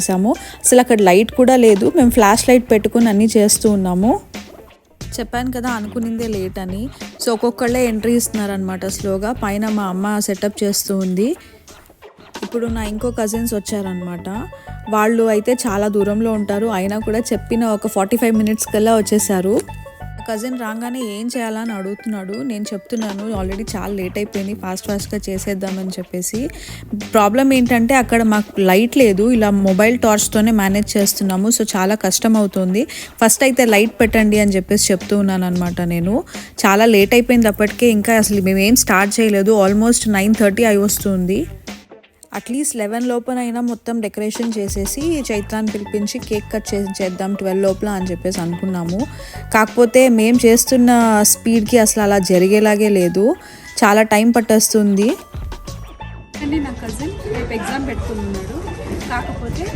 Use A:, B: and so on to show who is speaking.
A: చేసాము. అసలు అక్కడ లైట్ కూడా లేదు. మేము ఫ్లాష్ లైట్ పెట్టుకుని అన్నీ చేస్తూ ఉన్నాము. చెప్పాను కదా అనుకునిందే లేట్ అని. సో ఒక్కొక్కళ్ళే ఎంట్రీ ఇస్తున్నారనమాట స్లోగా. పైన మా అమ్మ సెటప్ చేస్తూ ఉంది. ఇప్పుడు నా ఇంకో కజిన్స్ వచ్చారనమాట. వాళ్ళు అయితే చాలా దూరంలో ఉంటారు. అయినా కూడా చెప్పిన ఒక 45 minutes కల్లా వచ్చేసారు. కజిన్ రాగానే ఏం చేయాలని అడుగుతున్నాడు. నేను చెప్తున్నాను ఆల్రెడీ చాలా లేట్ అయిపోయింది, ఫాస్ట్గా చేసేద్దామని చెప్పేసి. ప్రాబ్లం ఏంటంటే అక్కడ మాకు లైట్ లేదు. ఇలా మొబైల్ టార్చ్తోనే మేనేజ్ చేస్తున్నాము. సో చాలా కష్టం అవుతుంది. ఫస్ట్ అయితే లైట్ పెట్టండి అని చెప్పేసి చెప్తూ ఉన్నాను అనమాట. నేను చాలా లేట్ అయిపోయింది అప్పటికే. ఇంకా అసలు మేమేం స్టార్ట్ చేయలేదు. ఆల్మోస్ట్ 9:30 అయి వస్తుంది. అట్లీస్ట్ 11 లోపలైనా మొత్తం డెకరేషన్ చేసేసి చైత్రాన్ని పిలిపించి కేక్ కట్ చేద్దాం 12 లోపల అని చెప్పేసి అనుకున్నాము. కాకపోతే మేము చేస్తున్న స్పీడ్కి అసలు అలా జరిగేలాగే లేదు. చాలా టైం పట్టేస్తుంది.
B: నా కజిన్ రేపు ఎగ్జామ్ పెట్టుకున్నాడు. కాకపోతే